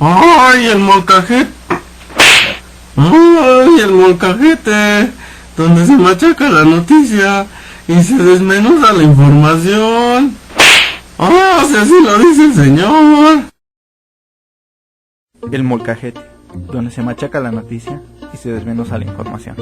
¡Ay, el molcajete! ¡Ay, el molcajete! Donde se machaca la noticia y se desmenuda la información. ¡Ah, si así lo dice el señor! El molcajete, donde se machaca la noticia y se desmenuza la información.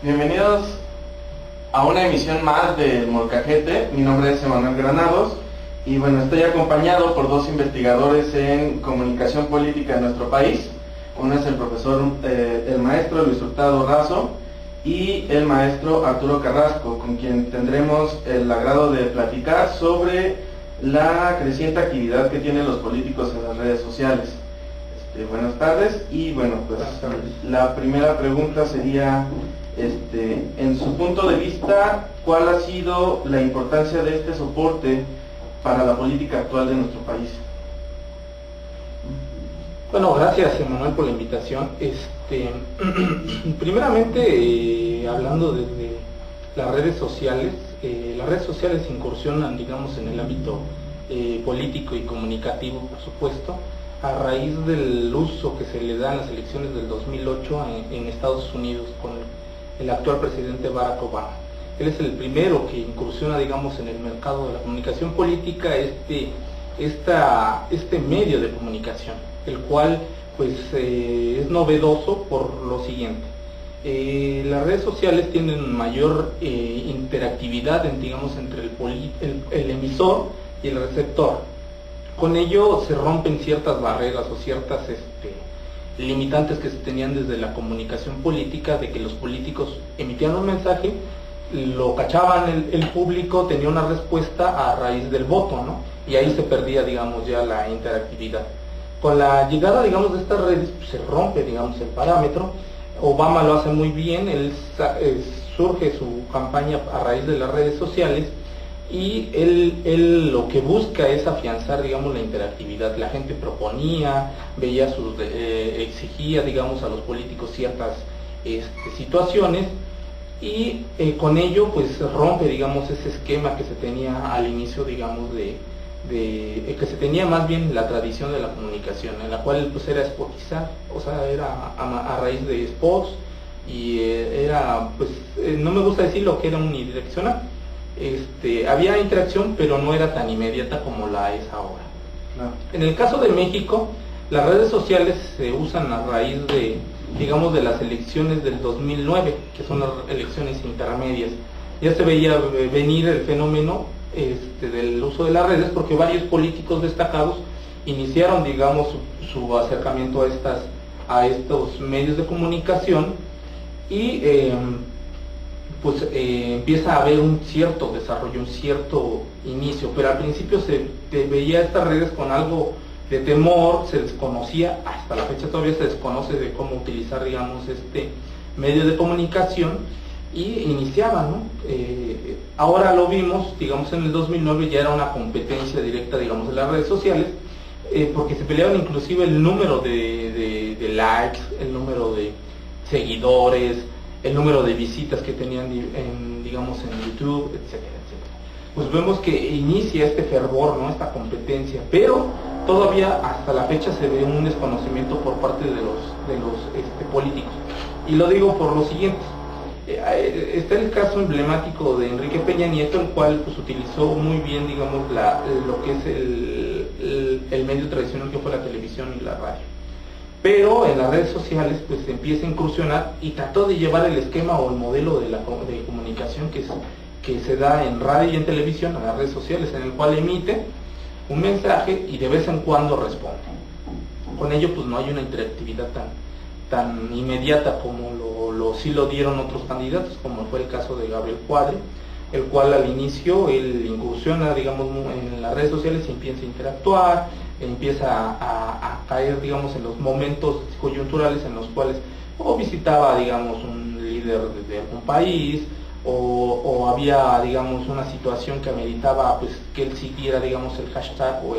Bienvenidos a una emisión más de Molcajete. Mi nombre es Emanuel Granados y bueno, estoy acompañado por dos investigadores en comunicación política en nuestro país. Uno es el profesor, el maestro Luis Hurtado Razo y el maestro Arturo Carrasco, con quien tendremos el agrado de platicar sobre la creciente actividad que tienen los políticos en las redes sociales. Buenas tardes y bueno, pues la primera pregunta sería, en su punto de vista, ¿cuál ha sido la importancia de este soporte para la política actual de nuestro país? Bueno, gracias Emanuel por la invitación. Primeramente, hablando de las redes sociales incursionan, digamos, en el ámbito político y comunicativo, por supuesto, a raíz del uso que se le da en las elecciones del 2008 en Estados Unidos con el actual presidente Barack Obama. Él es el primero que incursiona, digamos, en el mercado de la comunicación política, este medio de comunicación, el cual pues es novedoso por lo siguiente. Las redes sociales tienen mayor interactividad, digamos, entre el emisor y el receptor. Con ello se rompen ciertas barreras o ciertas limitantes que se tenían desde la comunicación política, de que los políticos emitían un mensaje, lo cachaban el público, tenía una respuesta a raíz del voto, ¿no? Y ahí se perdía, digamos, ya la interactividad. Con la llegada, digamos, de estas redes, pues, se rompe, digamos, el parámetro. Obama lo hace muy bien, surge su campaña a raíz de las redes sociales, y él lo que busca es afianzar, digamos, la interactividad. La gente proponía, exigía, digamos, a los políticos ciertas situaciones, y con ello pues rompe, digamos, ese esquema que se tenía al inicio, digamos, que se tenía más bien la tradición de la comunicación, en la cual pues era spotizar, o sea, era a raíz de spots, y no me gusta decir lo que era unidireccional. Había interacción, pero no era tan inmediata como la es ahora. No. En el caso de México, las redes sociales se usan a raíz de, digamos, de las elecciones del 2009, que son las elecciones intermedias. Ya se veía venir el fenómeno del uso de las redes, porque varios políticos destacados iniciaron, digamos, su acercamiento a estos medios de comunicación, y empieza a haber un cierto desarrollo, un cierto inicio, pero al principio se veía estas redes con algo de temor, se desconocía, hasta la fecha todavía se desconoce de cómo utilizar, digamos, este medio de comunicación, y iniciaba, ¿no? Ahora lo vimos, digamos, en el 2009 ya era una competencia directa, digamos, de las redes sociales, porque se peleaban inclusive el número de likes, el número de seguidores, el número de visitas que tenían digamos, en YouTube, etcétera, etcétera. Pues vemos que inicia este fervor, ¿no? Esta competencia, pero todavía hasta la fecha se ve un desconocimiento por parte de los políticos. Y lo digo por lo siguiente. Está el caso emblemático de Enrique Peña Nieto, el cual pues utilizó muy bien, digamos, lo que es el medio tradicional que fue la televisión y la radio. Pero en las redes sociales pues se empieza a incursionar y trató de llevar el esquema o el modelo de comunicación que se da en radio y en televisión a las redes sociales, en el cual emite un mensaje y de vez en cuando responde. Con ello pues no hay una interactividad tan inmediata como sí lo dieron otros candidatos, como fue el caso de Gabriel Cuadri, el cual al inicio él incursiona, digamos, en las redes sociales y empieza a interactuar, empieza a caer, digamos, en los momentos coyunturales en los cuales o visitaba, digamos, un líder de algún país, o había, digamos, una situación que ameritaba pues que él siguiera, digamos, el hashtag o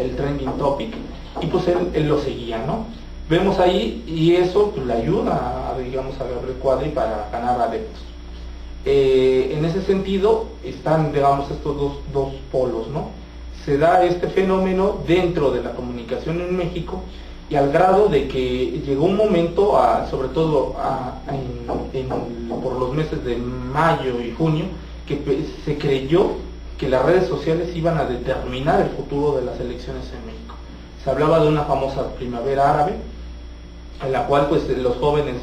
el trending topic, y pues él lo seguía, ¿no? Vemos ahí, y eso pues le ayuda a, digamos, a Gabriel Cuadri para ganar adeptos. En ese sentido están, digamos, estos dos polos, ¿no? Se da este fenómeno dentro de la comunicación en México, y al grado de que llegó un momento, sobre todo por los meses de mayo y junio, que se creyó que las redes sociales iban a determinar el futuro de las elecciones en México. Se hablaba de una famosa primavera árabe, en la cual pues los jóvenes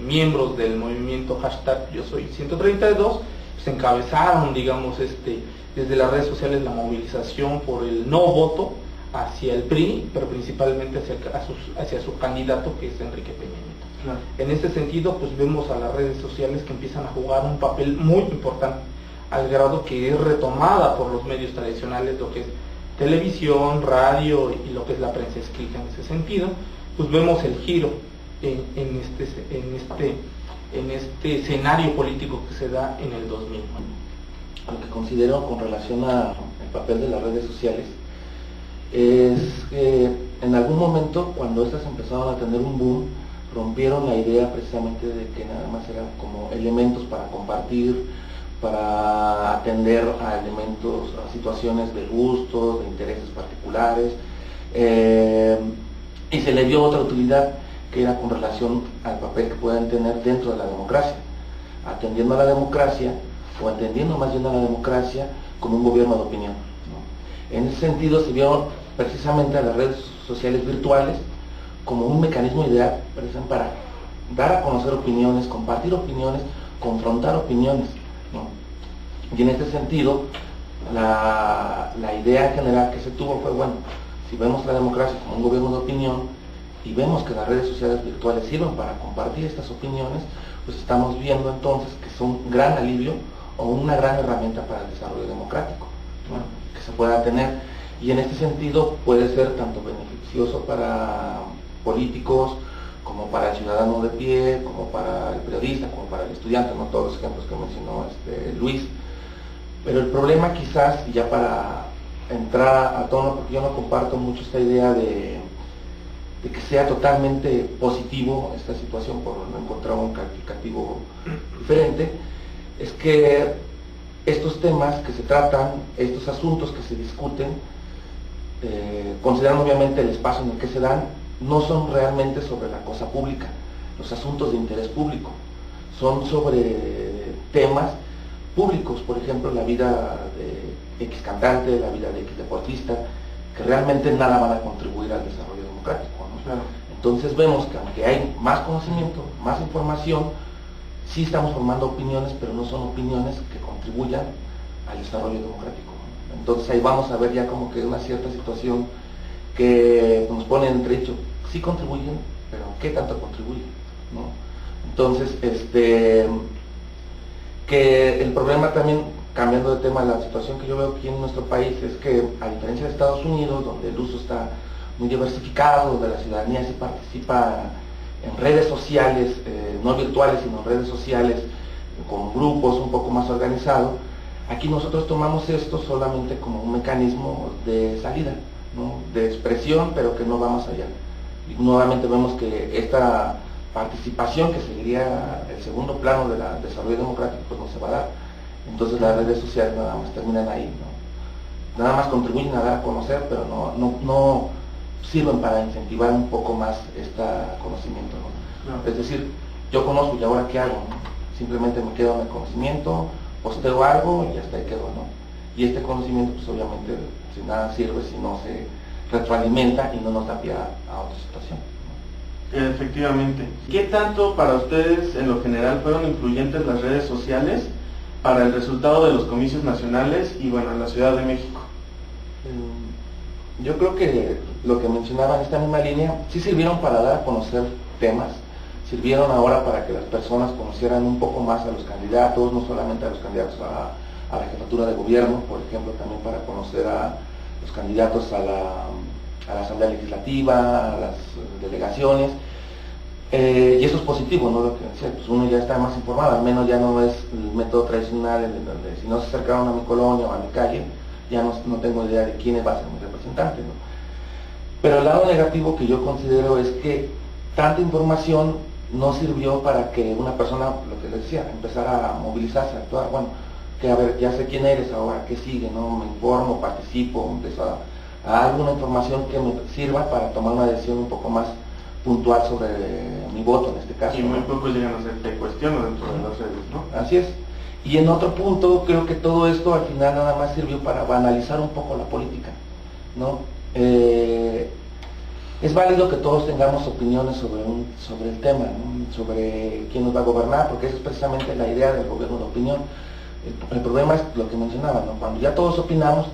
miembros del movimiento hashtag Yo Soy 132 pues encabezaron, digamos, desde las redes sociales la movilización por el no voto hacia el PRI, pero principalmente hacia su candidato, que es Enrique Peña Nieto. Claro. En ese sentido pues vemos a las redes sociales que empiezan a jugar un papel muy importante, al grado que es retomada por los medios tradicionales, lo que es televisión, radio y lo que es la prensa escrita. En ese sentido pues vemos el giro en este escenario político que se da en el 2000. Lo que considero con relación al papel de las redes sociales es que en algún momento, cuando estas empezaron a tener un boom, rompieron la idea precisamente de que nada más eran como elementos para compartir, para atender a elementos, a situaciones de gustos, de intereses particulares, y se le dio otra utilidad, que era con relación al papel que pueden tener dentro de la democracia, atendiendo a la democracia, o entendiendo más bien a la democracia como un gobierno de opinión, ¿no? En ese sentido se vieron precisamente a las redes sociales virtuales como un mecanismo ideal para dar a conocer opiniones, compartir opiniones, confrontar opiniones, ¿no? Y en este sentido, la idea general que se tuvo fue, bueno, si vemos la democracia como un gobierno de opinión y vemos que las redes sociales virtuales sirven para compartir estas opiniones, pues estamos viendo entonces que son un gran alivio o una gran herramienta para el desarrollo democrático, ¿no?, que se pueda tener. Y en este sentido puede ser tanto beneficioso para políticos, como para el ciudadano de pie, como para el periodista, como para el estudiante, ¿no?, todos los ejemplos que mencionó Luis. Pero el problema quizás, y ya para entrar a tono, porque yo no comparto mucho esta idea de que sea totalmente positivo esta situación, por no encontrar un calificativo diferente, es que estos temas que se tratan, estos asuntos que se discuten, considerando obviamente el espacio en el que se dan, no son realmente sobre la cosa pública, los asuntos de interés público, son sobre temas públicos, por ejemplo, la vida de X cantante, la vida de X deportista, que realmente nada van a contribuir al desarrollo democrático, ¿no? Claro. Entonces vemos que aunque hay más conocimiento, más información, sí estamos formando opiniones, pero no son opiniones que contribuyan al desarrollo democrático, ¿no? Entonces ahí vamos a ver ya como que una cierta situación que nos pone en entredicho, sí contribuyen, pero ¿qué tanto contribuyen?, ¿no? Entonces, que el problema también, cambiando de tema, la situación que yo veo aquí en nuestro país es que, a diferencia de Estados Unidos, donde el uso está muy diversificado, donde la ciudadanía sí participa en redes sociales, no virtuales, sino en redes sociales, con grupos un poco más organizados, aquí nosotros tomamos esto solamente como un mecanismo de salida, ¿no?, de expresión, pero que no va más allá. Y nuevamente vemos que esta participación, que seguiría el segundo plano del desarrollo democrático, pues no se va a dar. Entonces las redes sociales nada más terminan ahí, ¿no? Nada más contribuyen a dar a conocer, pero no sirven para incentivar un poco más este conocimiento, ¿no? No. Es decir, yo conozco y ahora qué hago, ¿no? Simplemente me quedo en el conocimiento, posteo algo y hasta ahí quedo, ¿no? Y este conocimiento pues obviamente si nada sirve si no se retroalimenta y no nos da pie a otra situación. Efectivamente. ¿Qué tanto para ustedes en lo general fueron influyentes las redes sociales para el resultado de los comicios nacionales y bueno, en la Ciudad de México? Yo creo que lo que mencionaba en esta misma línea, sí sirvieron para dar a conocer temas, sirvieron ahora para que las personas conocieran un poco más a los candidatos, no solamente a los candidatos a la jefatura de gobierno, por ejemplo, también para conocer a los candidatos a la Asamblea Legislativa, a las delegaciones, Y eso es positivo, ¿no? Lo que decía, pues uno ya está más informado, al menos ya no es el método tradicional de si no se acercaron a mi colonia o a mi calle, ya no tengo idea de quién va a ser mi representante, ¿no? Pero el lado negativo que yo considero es que tanta información no sirvió para que una persona, lo que les decía, empezara a movilizarse, a actuar. Bueno, que a ver, ya sé quién eres ahora, qué sigue, ¿no? Me informo, participo, empiezo a alguna información que me sirva para tomar una decisión un poco más puntual sobre mi voto en este caso. Y muy pocos llegan a hacerte cuestiones dentro de las redes, ¿no? Así es. Y en otro punto, creo que todo esto al final nada más sirvió para banalizar un poco la política, ¿no? Es válido que todos tengamos opiniones sobre el tema, ¿no? Sobre quién nos va a gobernar, porque esa es precisamente la idea del gobierno de opinión. El problema es lo que mencionaba, ¿no? Cuando ya todos opinamos,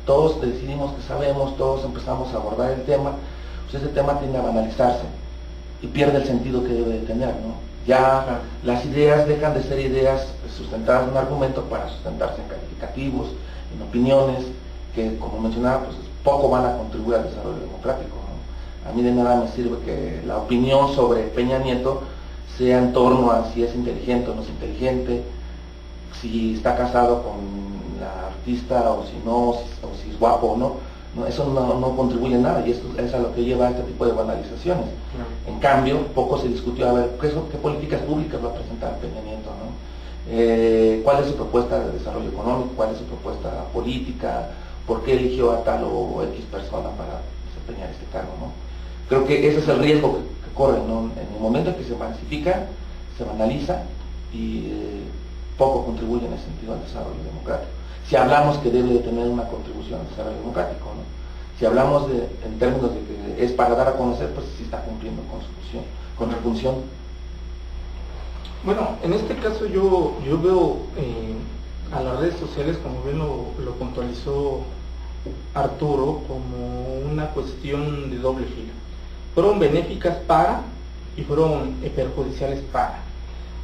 todos decidimos que sabemos, todos empezamos a abordar el tema, pues ese tema tiende a banalizarse y pierde el sentido que debe de tener, ¿no? Ya las ideas dejan de ser ideas sustentadas en un argumento para sustentarse en calificativos, en opiniones, que como mencionaba, pues poco van a contribuir al desarrollo democrático, ¿no? A mí de nada me sirve que la opinión sobre Peña Nieto sea en torno a si es inteligente o no es inteligente, si está casado con la artista o si no, o si es guapo o no. Eso no contribuye en nada y eso es a lo que lleva a este tipo de banalizaciones. En cambio, poco se discutió a ver qué políticas públicas va a presentar Peña Nieto, ¿no? ¿Cuál es su propuesta de desarrollo económico? ¿Cuál es su propuesta política? ¿Por qué eligió a tal o X persona para desempeñar este cargo, ¿no? Creo que ese es el riesgo que corre, ¿no? En el momento en que se masifica, se banaliza y poco contribuye en ese sentido al desarrollo democrático. Si hablamos que debe de tener una contribución al desarrollo democrático, ¿no? Si hablamos en términos de que es para dar a conocer, pues sí está cumpliendo con su función. Bueno, en este caso yo veo a las redes sociales, como bien lo puntualizó Arturo, como una cuestión de doble filo. Fueron benéficas para y fueron perjudiciales para.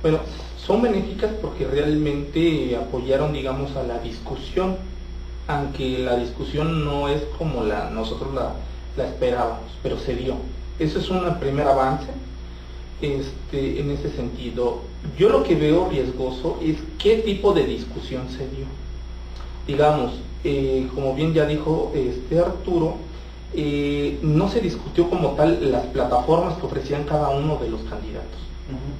Bueno, son benéficas porque realmente apoyaron, digamos, a la discusión, aunque la discusión no es como nosotros la esperábamos, pero se dio. Eso es un primer avance en ese sentido. Yo lo que veo riesgoso es qué tipo de discusión se dio. Digamos, como bien ya dijo Arturo, no se discutió como tal las plataformas que ofrecían cada uno de los candidatos.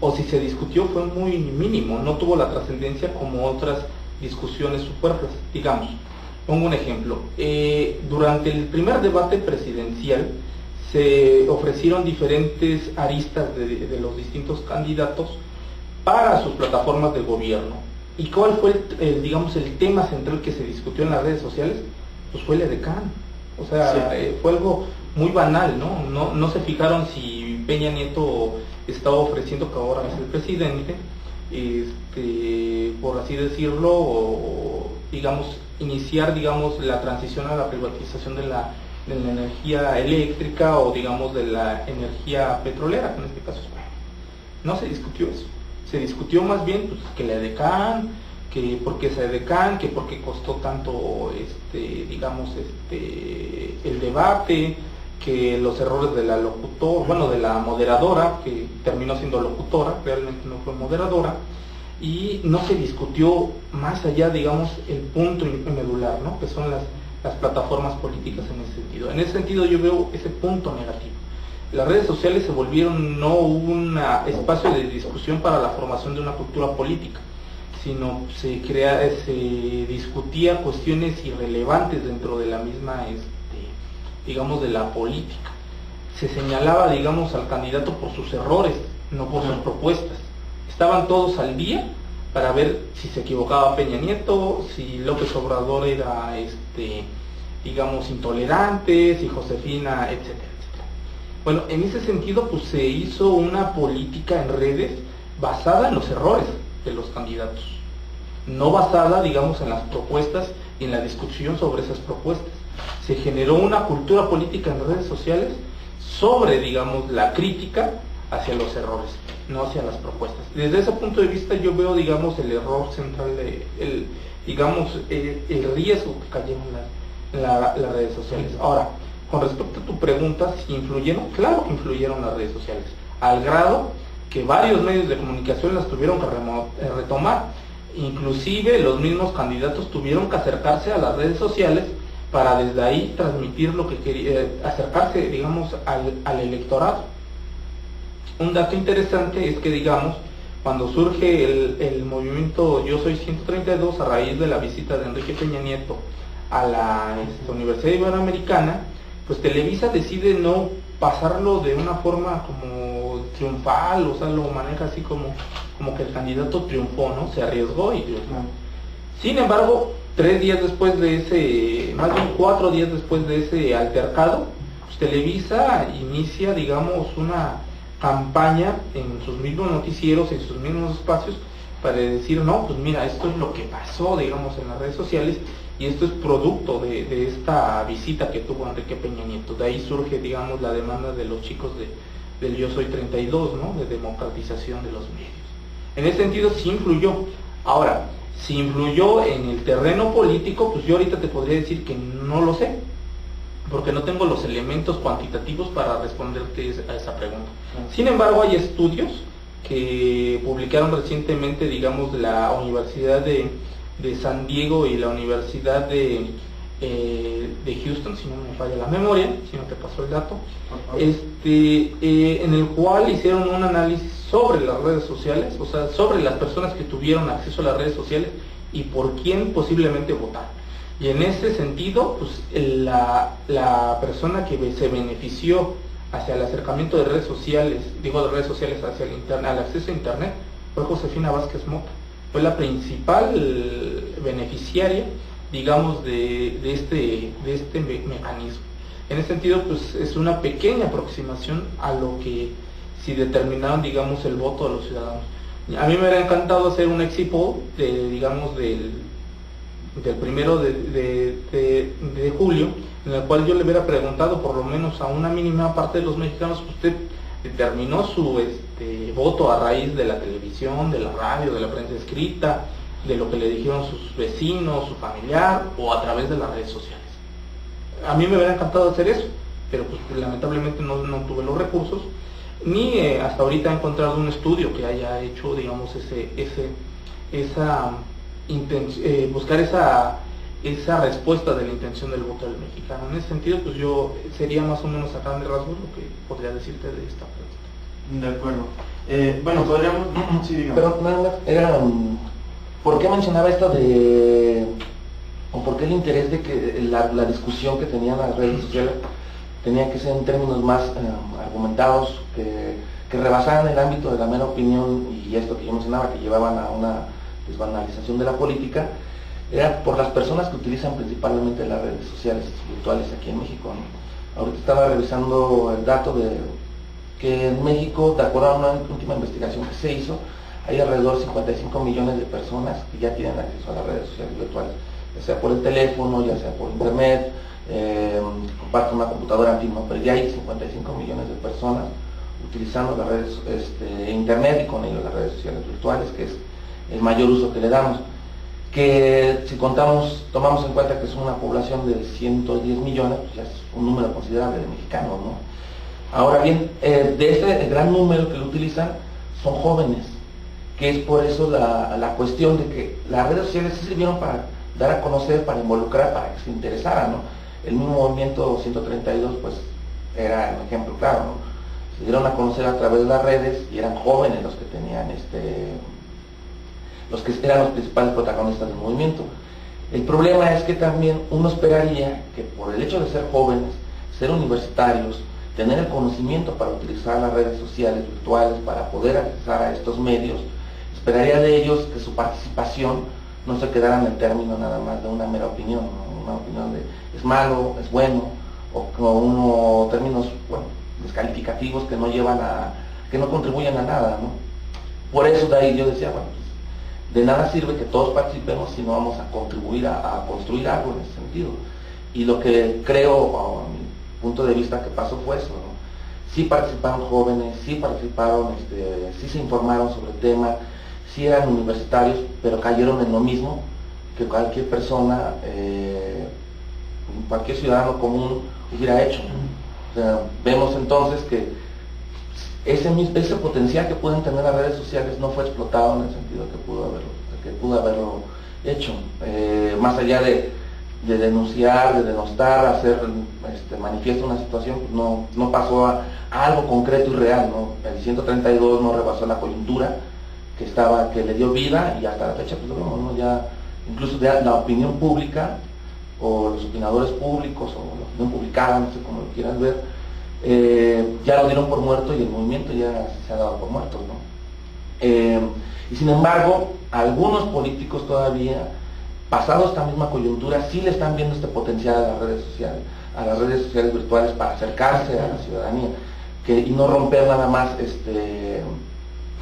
O si se discutió fue muy mínimo, no tuvo la trascendencia como otras discusiones superfluas. Digamos, pongo un ejemplo, durante el primer debate presidencial se ofrecieron diferentes aristas de los distintos candidatos para sus plataformas de gobierno. ¿Y cuál fue digamos, el tema central que se discutió en las redes sociales? Pues fue el edecán. O sea, sí. Fue algo muy banal, ¿no? No se fijaron si Peña Nieto estaba ofreciendo, que ahora es el presidente, por así decirlo, o digamos, iniciar, digamos, la transición a la privatización de la energía eléctrica o, digamos, de la energía petrolera, que en este caso es bueno. No se discutió eso. Se discutió más bien, pues, que la EDECAN, que por qué esa EDECAN, que por qué costó tanto, digamos, el debate, que los errores de la de la moderadora, que terminó siendo locutora, realmente no fue moderadora, y no se discutió más allá, digamos, el punto medular, ¿no? Que son las plataformas políticas en ese sentido. En ese sentido yo veo ese punto negativo. Las redes sociales se volvieron no un espacio de discusión para la formación de una cultura política, sino se discutía cuestiones irrelevantes dentro de la misma digamos, de la política. Se señalaba, digamos, al candidato por sus errores, no por sus propuestas. Estaban todos al día para ver si se equivocaba Peña Nieto, si López Obrador era, digamos, intolerante, si Josefina, etcétera, etcétera. Bueno, en ese sentido, pues se hizo una política en redes basada en los errores de los candidatos, no basada, digamos, en las propuestas y en la discusión sobre esas propuestas. Se generó una cultura política en redes sociales sobre, digamos, la crítica hacia los errores, no hacia las propuestas. Desde ese punto de vista yo veo, digamos, el error central, el riesgo que cayeron las redes sociales. Ahora, con respecto a tu pregunta, si influyeron, claro que influyeron las redes sociales. al grado que varios medios de comunicación las tuvieron que retomar. Inclusive los mismos candidatos tuvieron que acercarse a las redes sociales para desde ahí transmitir lo que quería, acercarse, digamos, al electorado. Un dato interesante es que, digamos, cuando surge el movimiento Yo Soy 132 a raíz de la visita de Enrique Peña Nieto a la Universidad Iberoamericana, pues Televisa decide no pasarlo de una forma como triunfal, o sea, lo maneja así como que el candidato triunfó, ¿no? Se arriesgó y triunfó. Sin embargo, 3 días después de ese, más bien 4 días después de ese altercado, pues Televisa inicia, digamos, una campaña en sus mismos noticieros, en sus mismos espacios, para decir, no, pues mira, esto es lo que pasó, digamos, en las redes sociales, y esto es producto de esta visita que tuvo Enrique Peña Nieto. De ahí surge, digamos, la demanda de los chicos del Yo Soy 32, ¿no? De democratización de los medios. En ese sentido sí influyó. Ahora, si influyó en el terreno político, pues yo ahorita te podría decir que no lo sé, porque no tengo los elementos cuantitativos para responderte a esa pregunta. Sin embargo, hay estudios que publicaron recientemente, digamos, la Universidad de San Diego y la Universidad de Houston, si no me falla la memoria, si no te pasó el dato, en el cual hicieron un análisis sobre las redes sociales, o sea, sobre las personas que tuvieron acceso a las redes sociales y por quién posiblemente votar. Y en ese sentido, pues la persona que se benefició hacia el acercamiento de redes sociales, hacia el al acceso a internet, fue Josefina Vázquez Mota. Fue la principal beneficiaria, digamos, de este mecanismo. En ese sentido, pues es una pequeña aproximación a lo que si determinaron, digamos, el voto de los ciudadanos. A mí me hubiera encantado hacer un exit poll digamos, del 1 de julio, en el cual yo le hubiera preguntado por lo menos a una mínima parte de los mexicanos, ¿usted determinó su voto a raíz de la televisión, de la radio, de la prensa escrita, de lo que le dijeron sus vecinos, su familiar, o a través de las redes sociales? A mí me hubiera encantado hacer eso, pero pues lamentablemente no tuve los recursos, ni hasta ahorita he encontrado un estudio que haya hecho, digamos, buscar esa respuesta de la intención del voto del mexicano. En ese sentido, pues yo sería más o menos a grandes rasgos lo que podría decirte de esta pregunta. De acuerdo. Bueno, podríamos... Sí, digamos. Pero nada más, ¿por qué mencionaba esto o por qué el interés de que la discusión que tenían las redes sociales tenía que ser en términos más argumentados, que rebasaran el ámbito de la mera opinión y esto que yo mencionaba, que llevaban a una desbanalización de la política? Era por las personas que utilizan principalmente las redes sociales virtuales aquí en México, ¿no? Ahorita estaba revisando el dato de que en México, de acuerdo a una última investigación que se hizo, hay alrededor de 55 millones de personas que ya tienen acceso a las redes sociales virtuales, ya sea por el teléfono, ya sea por internet, comparten una computadora antigua, pero ya hay 55 millones de personas utilizando las redes, internet y con ello las redes sociales virtuales, que es el mayor uso que le damos. Que si tomamos en cuenta que es una población de 110 millones, pues ya es un número considerable de mexicanos, ¿no? Ahora bien, de este gran número que lo utilizan son jóvenes, que es por eso la cuestión de que las redes sociales sí sirvieron para dar a conocer, para involucrar, para que se interesaran, ¿no? El mismo movimiento 132 pues era un ejemplo claro, ¿no? Se dieron a conocer a través de las redes y eran jóvenes los que tenían los que eran los principales protagonistas del movimiento. El problema es que también uno esperaría que por el hecho de ser jóvenes, ser universitarios, tener el conocimiento para utilizar las redes sociales virtuales, para poder acceder a estos medios, esperaría de ellos que su participación no se quedara en el término nada más de una mera opinión, ¿no? Una opinión de es malo, es bueno, o términos, bueno, descalificativos que no llevan que no contribuyen a nada, ¿no? Por eso de ahí yo decía, bueno, de nada sirve que todos participemos si no vamos a contribuir a construir algo en ese sentido. Y lo que creo, a mi punto de vista, que pasó fue eso, ¿no? Sí participaron jóvenes, sí participaron, sí se informaron sobre el tema, sí eran universitarios, pero cayeron en lo mismo que cualquier persona, cualquier ciudadano común hubiera hecho, ¿no? O sea, vemos entonces que ese potencial que pueden tener las redes sociales no fue explotado en el sentido que pudo haberlo hecho. Más allá de denunciar, de denostar, hacer manifiesto una situación, pues no pasó a algo concreto y real, ¿no? El 132 no rebasó la coyuntura que le dio vida, y hasta la fecha pues lo vemos, ¿no? Ya incluso la opinión pública o los opinadores públicos o la opinión publicada, no sé cómo lo quieran ver, ya lo dieron por muerto y el movimiento ya se ha dado por muerto, ¿no? Y sin embargo, algunos políticos todavía, pasado esta misma coyuntura, sí le están viendo este potencial a las redes sociales virtuales para acercarse a la ciudadanía, y no romper nada más,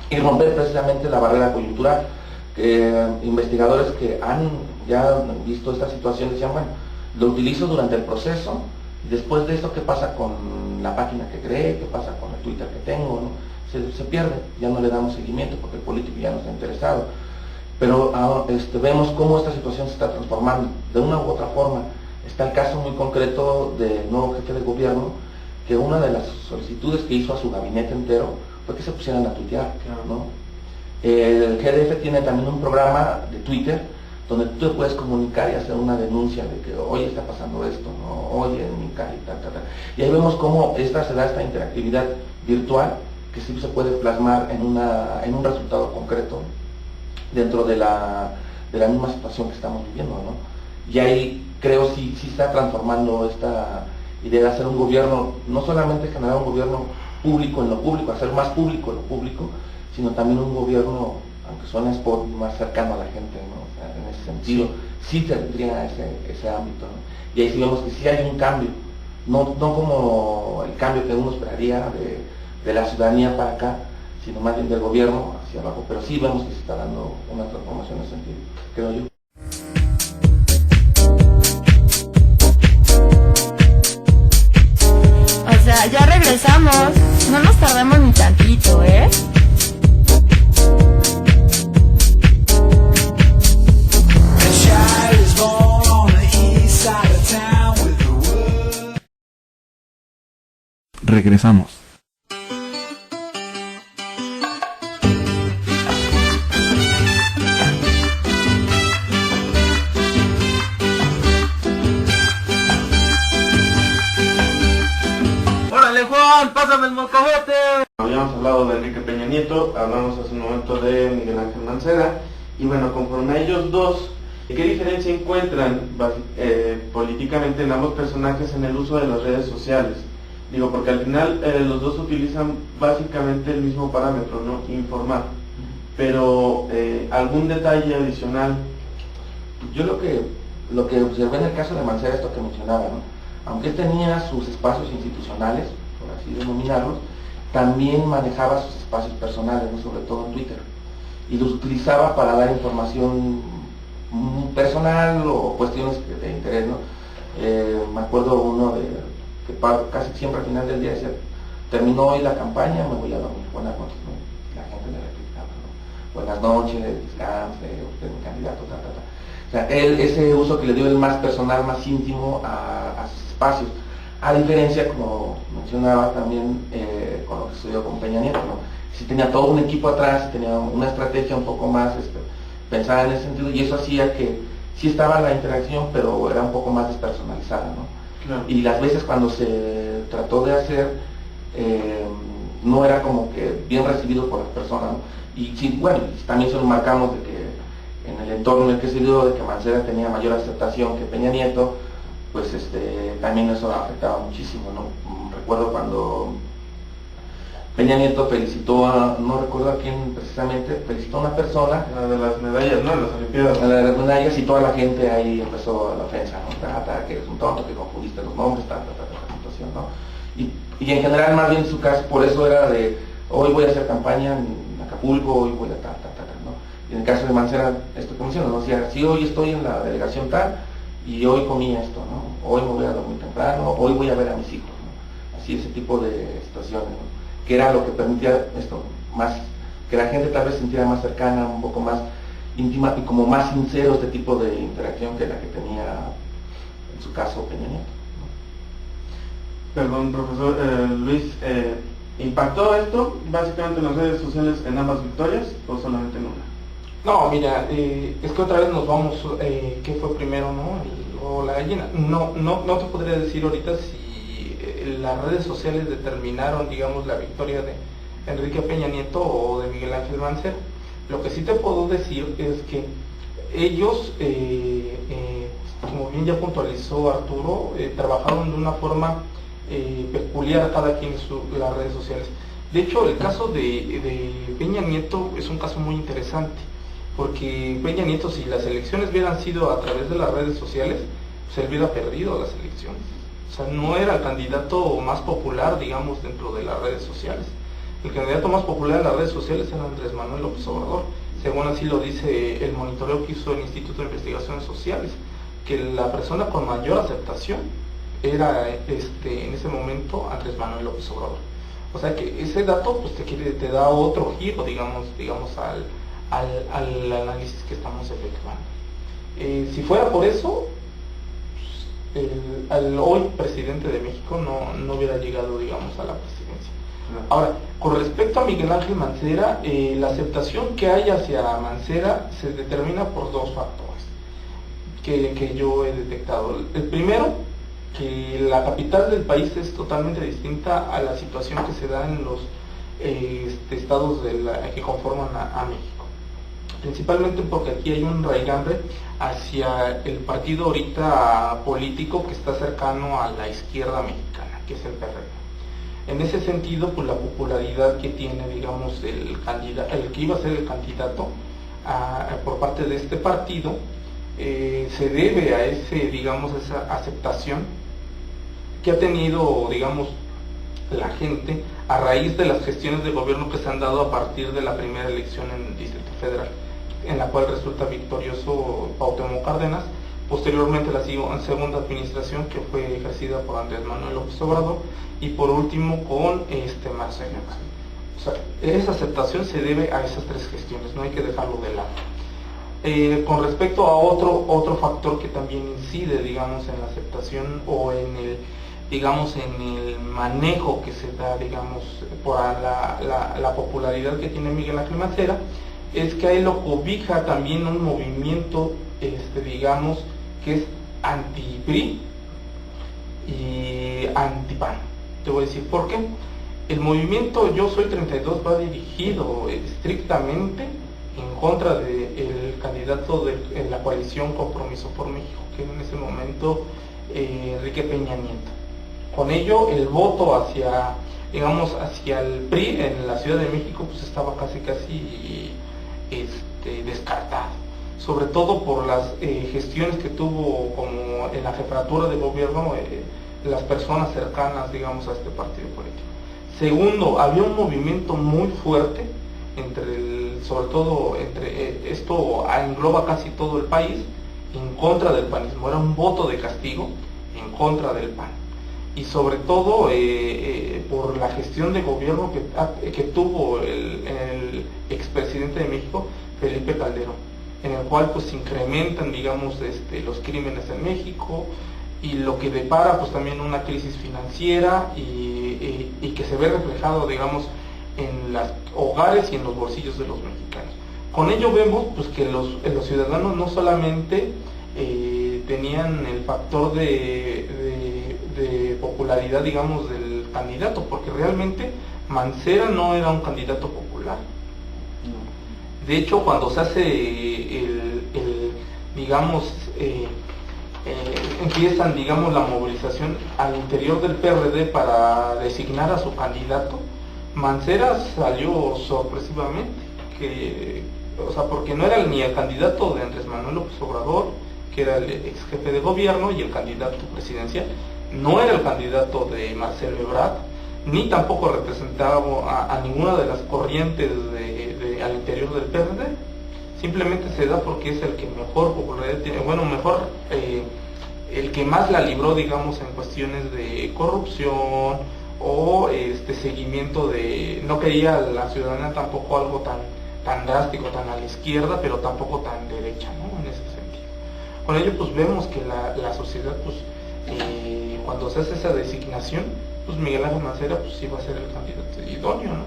y romper precisamente la barrera coyuntural. Investigadores que han ya visto esta situación decían, bueno, lo utilizo durante el proceso, y después de esto, ¿qué pasa con la página que creé? ¿Qué pasa con el Twitter que tengo? ¿No? Se pierde, ya no le damos seguimiento porque el político ya no está interesado. Pero vemos cómo esta situación se está transformando de una u otra forma. Está el caso muy concreto del nuevo jefe de gobierno, que una de las solicitudes que hizo a su gabinete entero fue que se pusieran a tuitear, ¿no? El GDF tiene también un programa de Twitter donde tú te puedes comunicar y hacer una denuncia de que hoy está pasando esto, ¿no? Oye, en mi calle, tal. Y ahí vemos cómo se da esta interactividad virtual que sí se puede plasmar en un resultado concreto dentro de la misma situación que estamos viviendo, ¿no? Y ahí creo sí está transformando esta idea de hacer un gobierno, no solamente generar un gobierno público en lo público, hacer más público en lo público, sino también un gobierno, aunque suene spot, más cercano a la gente, ¿no? O sea, en ese sentido, sí tendría ese ámbito, ¿no? Y ahí sí vemos que sí hay un cambio, no como el cambio que uno esperaría de la ciudadanía para acá, sino más bien del gobierno hacia abajo, pero sí vemos que se está dando una transformación en ese sentido, creo yo. O sea, ya regresamos, no nos tardamos ni tantito, ¿eh? Regresamos. ¡Órale, Juan! ¡Pásame el molcajete! Habíamos hablado de Enrique Peña Nieto, hablamos hace un momento de Miguel Ángel Mancera, y bueno, conforme a ellos dos, ¿qué diferencia encuentran políticamente en ambos personajes en el uso de las redes sociales? Digo, porque al final los dos utilizan básicamente el mismo parámetro, ¿no? Informar. Pero algún detalle adicional. Yo lo que observé en el caso de Mancera, esto que mencionaba, ¿no? Aunque él tenía sus espacios institucionales, por así denominarlos, también manejaba sus espacios personales, ¿no? Sobre todo en Twitter, y los utilizaba para dar información personal o cuestiones de interés, ¿no? Me acuerdo uno que casi siempre al final del día decía, terminó hoy la campaña, me voy a dormir, buenas noches, ¿no? La gente le replicaba, ¿no? Buenas noches, descanse, usted es mi candidato, O sea, ese uso que le dio el más personal, más íntimo a sus espacios, a diferencia, como mencionaba también, con lo que sucedió con Peña Nieto, ¿no? Sí tenía todo un equipo atrás, sí tenía una estrategia un poco más pensada en ese sentido, y eso hacía que sí estaba la interacción, pero era un poco más despersonalizada, ¿no? Claro. Y las veces cuando se trató de hacer, no era como que bien recibido por las personas, ¿no? Y sí, bueno, también se lo marcamos de que en el entorno en el que se dio, de que Mancera tenía mayor aceptación que Peña Nieto, pues también eso afectaba muchísimo, ¿no? Recuerdo cuando Peña Nieto felicitó no recuerdo a quién precisamente, felicitó a una persona, La de las medallas, ¿no? Las Olimpiadas. a la de las medallas, y toda la gente ahí empezó la ofensa, ¿no? Que eres un tonto, que confundiste los nombres, tal situación, ¿no? Y en general, más bien en su caso, por eso era de, hoy voy a hacer campaña en Acapulco, hoy voy a ¿no? Y en el caso de Mancera, esto que menciono, ¿no? O sea, sí, hoy estoy en la delegación tal, y hoy comí esto, ¿no? Hoy me voy a dormir temprano, hoy voy a ver a mis hijos, ¿no? Así, ese tipo de situaciones, ¿no? Que era lo que permitía esto, más, que la gente tal vez sintiera más cercana, un poco más íntima y como más sincero este tipo de interacción que la que tenía, en su caso, Peña Nieto, ¿no? Perdón, profesor Luis, ¿Impactó esto básicamente en las redes sociales en ambas victorias o solamente en una? No, mira, es que otra vez nos vamos, ¿qué fue primero, no? O la gallina. No te podría decir ahorita si las redes sociales determinaron, digamos, la victoria de Enrique Peña Nieto o de Miguel Ángel Mancera. Lo que sí te puedo decir es que ellos, como bien ya puntualizó Arturo, trabajaron de una forma peculiar cada quien en las redes sociales. De hecho, el caso de Peña Nieto es un caso muy interesante, porque Peña Nieto, si las elecciones hubieran sido a través de las redes sociales, pues él hubiera perdido las elecciones. O sea, no era el candidato más popular, digamos, dentro de las redes sociales. El candidato más popular en las redes sociales era Andrés Manuel López Obrador, según así lo dice el monitoreo que hizo el Instituto de Investigaciones Sociales, que la persona con mayor aceptación era en ese momento Andrés Manuel López Obrador. O sea que ese dato pues te da otro giro, digamos al análisis que estamos efectuando. Si fuera por eso, pues, el hoy presidente de México no hubiera llegado, digamos, a la presidencia. Ahora, con respecto a Miguel Ángel Mancera, la aceptación que hay hacia Mancera se determina por dos factores que yo he detectado. El primero, que la capital del país es totalmente distinta a la situación que se da en los estados que conforman a México. Principalmente porque aquí hay un raigambre hacia el partido ahorita político que está cercano a la izquierda mexicana, que es el PRD. En ese sentido, pues la popularidad que tiene, digamos, el que iba a ser el candidato por parte de este partido, se debe a esa aceptación que ha tenido, digamos, la gente a raíz de las gestiones de gobierno que se han dado a partir de la primera elección en el Distrito Federal, en la cual resulta victorioso Cuauhtémoc Cárdenas, posteriormente la segunda administración que fue ejercida por Andrés Manuel López Obrador, y por último con Marcelo Ebrard. O sea, esa aceptación se debe a esas tres gestiones, no hay que dejarlo de lado. Con respecto a otro factor que también incide, digamos, en la aceptación o en el manejo que se da, digamos, por la popularidad que tiene Miguel Ángel Mancera, es que a él lo cobija también un movimiento, digamos, que es anti-PRI y anti-PAN. Te voy a decir por qué. El movimiento Yo Soy 32 va dirigido estrictamente en contra del candidato de la coalición Compromiso por México, que en ese momento Enrique Peña Nieto. Con ello, el voto hacia el PRI en la Ciudad de México pues estaba casi descartado, sobre todo por las gestiones que tuvo como en la jefatura de gobierno las personas cercanas, digamos, a este partido político. Segundo, había un movimiento muy fuerte esto engloba casi todo el país, en contra del panismo. Era un voto de castigo en contra del PAN, y sobre todo por la gestión de gobierno que tuvo el expresidente de México, Felipe Calderón, en el cual pues se incrementan, digamos, los crímenes en México, y lo que depara pues también una crisis financiera y que se ve reflejado, digamos, en los hogares y en los bolsillos de los mexicanos. Con ello vemos pues que los ciudadanos no solamente tenían el factor de popularidad, digamos, del candidato, porque realmente Mancera no era un candidato popular. De hecho, cuando se hace empiezan, digamos, la movilización al interior del PRD para designar a su candidato, Mancera salió sorpresivamente, porque no era ni el candidato de Andrés Manuel López Obrador, que era el ex jefe de gobierno y el candidato presidencial, no era el candidato de Marcelo Ebrard, ni tampoco representaba a ninguna de las corrientes al interior del PRD. Simplemente se da porque es el que mejor popularidad tiene, el que más la libró, digamos, en cuestiones de corrupción o seguimiento no quería la ciudadanía tampoco algo tan drástico, tan a la izquierda, pero tampoco tan derecha, ¿no? En ese sentido. Con ello pues vemos que la sociedad pues cuando se hace esa designación pues Miguel Ángel Mancera pues iba a ser el candidato idóneo, ¿no?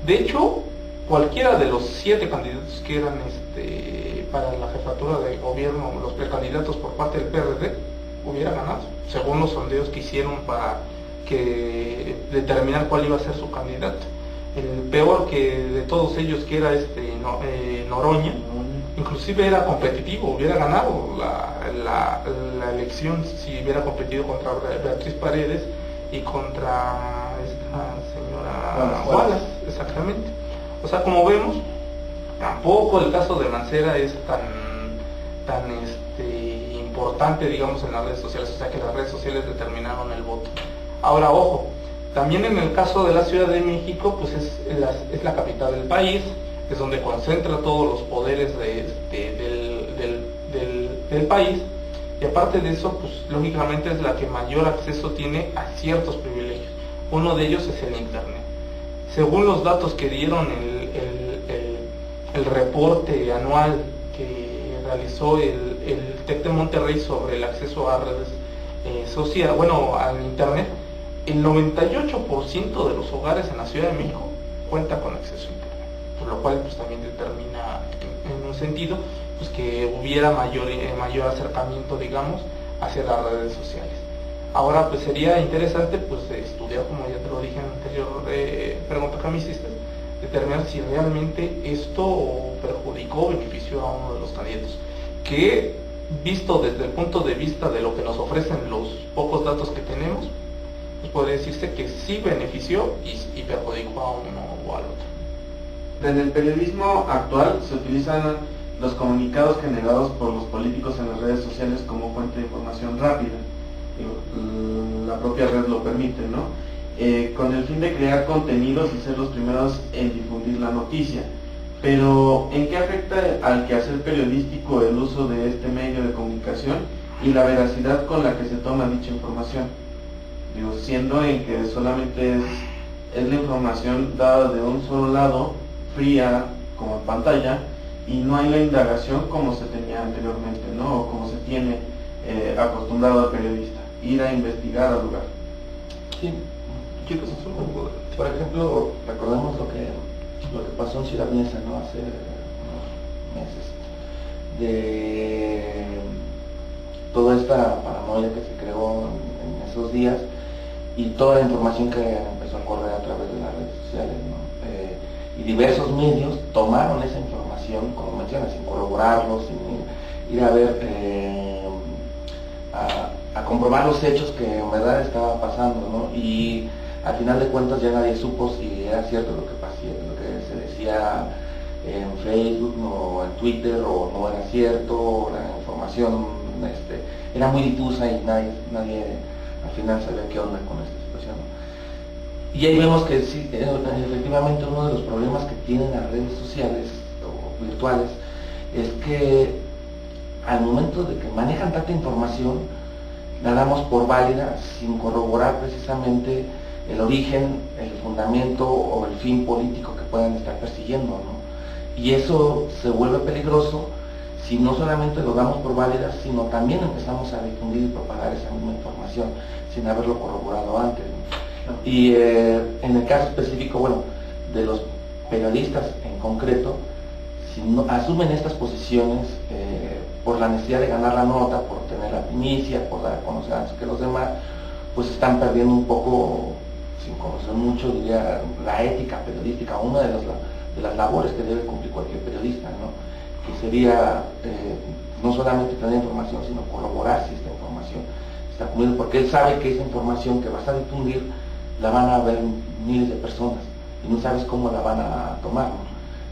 De hecho, cualquiera de los 7 candidatos que eran para la jefatura de gobierno, los precandidatos por parte del PRD, hubiera ganado, según los sondeos que hicieron para determinar cuál iba a ser su candidato. El peor que de todos ellos, que era Noroña, inclusive era competitivo, hubiera ganado la elección si hubiera competido contra Beatriz Paredes y contra esta señora Wallace, exactamente. O sea, como vemos, tampoco el caso de Mancera es tan importante, digamos, en las redes sociales, o sea que las redes sociales determinaron el voto. Ahora, ojo, también en el caso de la Ciudad de México, pues es la capital del país, es donde concentra todos los poderes del país, y aparte de eso, pues lógicamente es la que mayor acceso tiene a ciertos privilegios. Uno de ellos es el internet. Según los datos que dieron el reporte anual que realizó el TEC de Monterrey sobre el acceso a redes sociales, al internet, el 98% de los hogares en la Ciudad de México cuenta con acceso a internet, por lo cual pues también determina en un sentido pues que hubiera mayor acercamiento, digamos, hacia las redes sociales. Ahora pues sería interesante pues estudiar, como ya te lo dije en la anterior pregunta que me hiciste, determinar si realmente esto perjudicó o benefició a uno de los candidatos, que visto desde el punto de vista de lo que nos ofrecen los pocos datos que tenemos, pues podría decirse que sí benefició y perjudicó a uno o al otro. En el periodismo actual se utilizan los comunicados generados por los políticos en las redes sociales como fuente de información rápida. La propia red lo permite, ¿no? Con el fin de crear contenidos y ser los primeros en difundir la noticia. Pero, ¿en qué afecta al quehacer periodístico el uso de este medio de comunicación y la veracidad con la que se toma dicha información? Siendo en que solamente es la información dada de un solo lado, fría, como en pantalla, y no hay la indagación como se tenía anteriormente, ¿no? O como se tiene acostumbrado al periodista, ir a investigar al lugar. Sí. Por ejemplo, recordemos lo que pasó en Ciudad Neza, ¿no? Hace unos meses, de toda esta paranoia que se creó en esos días y toda la información que empezó a correr a través de las redes sociales, ¿no? Y diversos medios tomaron esa información, como mencionas, sin corroborarlo, sin ir a ver, a comprobar los hechos que en verdad estaba pasando, ¿no? Y al final de cuentas ya nadie supo si era cierto lo que se decía en Facebook o en Twitter, o no era cierto, la información era muy difusa y nadie al final sabía qué onda con esta situación, ¿no? Y ahí vemos que sí, efectivamente uno de los problemas que tienen las redes sociales o virtuales es que al momento de que manejan tanta información, la damos por válida sin corroborar precisamente el origen, el fundamento o el fin político que puedan estar persiguiendo, ¿no? Y eso se vuelve peligroso si no solamente lo damos por válida, sino también empezamos a difundir y propagar esa misma información sin haberlo corroborado antes, ¿no? Y en el caso específico, de los periodistas en concreto, si no, asumen estas posiciones por la necesidad de ganar la nota, por tener la primicia, por dar a conocer antes que los demás, pues están perdiendo un poco, sin conocer mucho, diría, la ética periodística, una de las labores que debe cumplir cualquier periodista, ¿no? Que sería no solamente tener información, sino corroborar si esta información está cumplida, porque él sabe que esa información que vas a difundir la van a ver miles de personas y no sabes cómo la van a tomar, ¿no?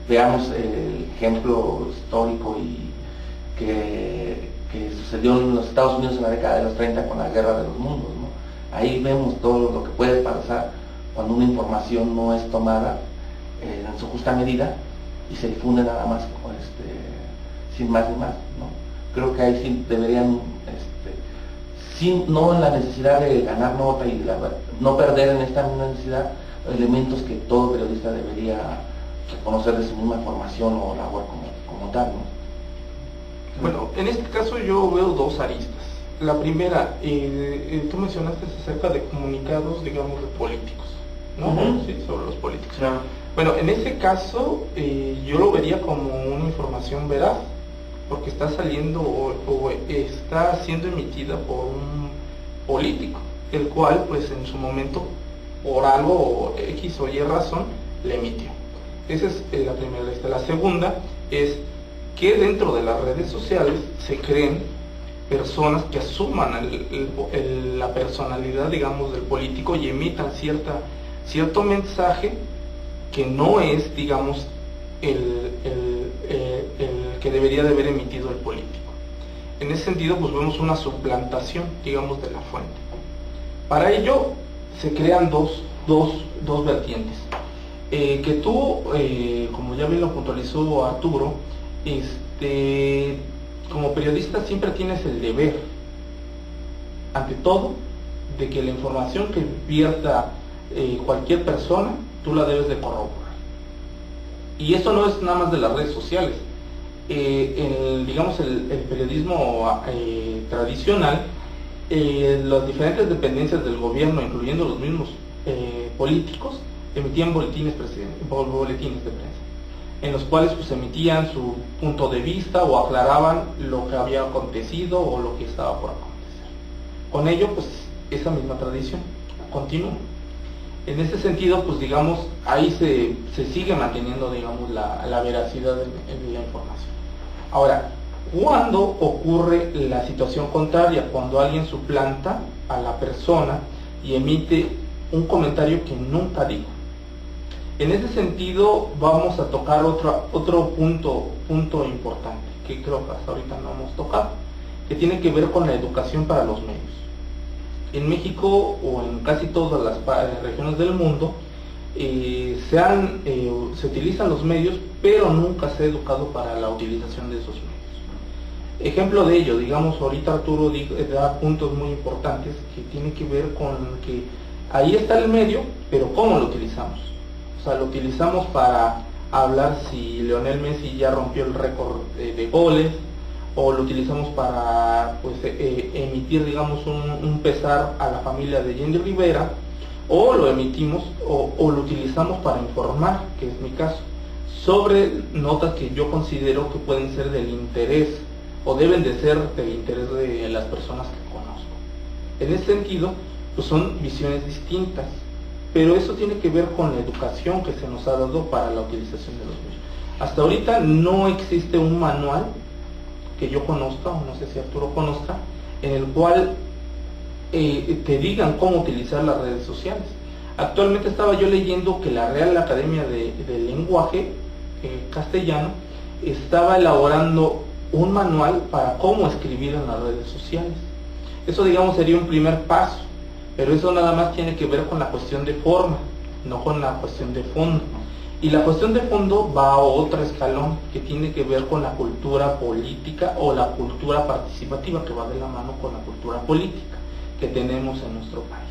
Veamos el ejemplo histórico que sucedió en los Estados Unidos en la década de los 30 con la Guerra de los Mundos, ¿no? Ahí vemos todo lo que puede pasar cuando una información no es tomada en su justa medida y se difunde nada más sin más ni más, ¿no? Creo que ahí sí deberían, no en la necesidad de ganar nota y no perder en esta misma necesidad elementos que todo periodista debería reconocer de su misma formación o labor como tal, ¿no? Bueno, en este caso yo veo dos aristas. La primera, tú mencionaste acerca de comunicados, digamos, de políticos, ¿no? Sí, sobre los políticos. Claro. Bueno, en ese caso, yo lo vería como una información veraz, porque está saliendo o está siendo emitida por un político, el cual, pues, en su momento, por algo X o Y razón, le emitió. Esa es la primera lista. La segunda es que dentro de las redes sociales se creen personas que asuman la personalidad, digamos, del político y emitan cierto mensaje que no es, digamos, el que debería de haber emitido el político. En ese sentido, pues vemos una suplantación, digamos, de la fuente. Para ello se crean dos vertientes. Que tú, como ya bien lo puntualizó Arturo, como periodista siempre tienes el deber, ante todo, de que la información que vierta cualquier persona, tú la debes de corroborar. Y eso no es nada más de las redes sociales. Digamos, el periodismo tradicional, las diferentes dependencias del gobierno, incluyendo los mismos políticos, emitían boletines de prensa, en los cuales pues emitían su punto de vista o aclaraban lo que había acontecido o lo que estaba por acontecer. Con ello, pues, esa misma tradición continúa. En ese sentido, pues, digamos, ahí se sigue manteniendo, digamos, la veracidad de la información. Ahora, ¿cuándo ocurre la situación contraria? Cuando alguien suplanta a la persona y emite un comentario que nunca dijo. En ese sentido, vamos a tocar otro punto importante, que creo que hasta ahorita no hemos tocado, que tiene que ver con la educación para los medios. En México, o en casi todas las regiones del mundo, se utilizan los medios, pero nunca se ha educado para la utilización de esos medios. Ejemplo de ello, digamos, ahorita Arturo da puntos muy importantes que tienen que ver con que ahí está el medio, pero ¿cómo lo utilizamos? O sea, lo utilizamos para hablar si Lionel Messi ya rompió el récord de goles, o lo utilizamos para, pues, emitir, digamos, un pesar a la familia de Jenny Rivera, o lo emitimos o lo utilizamos para informar, que es mi caso, sobre notas que yo considero que pueden ser del interés o deben de ser del interés de las personas que conozco. En ese sentido, pues son visiones distintas, pero eso tiene que ver con la educación que se nos ha dado para la utilización de los medios. Hasta ahorita no existe un manual que yo conozca, o no sé si Arturo conozca, en el cual te digan cómo utilizar las redes sociales. Actualmente estaba yo leyendo que la Real Academia del Lenguaje Castellano estaba elaborando un manual para cómo escribir en las redes sociales. Eso, digamos, sería un primer paso, pero eso nada más tiene que ver con la cuestión de forma, no con la cuestión de fondo. Y la cuestión de fondo va a otro escalón que tiene que ver con la cultura política o la cultura participativa, que va de la mano con la cultura política que tenemos en nuestro país.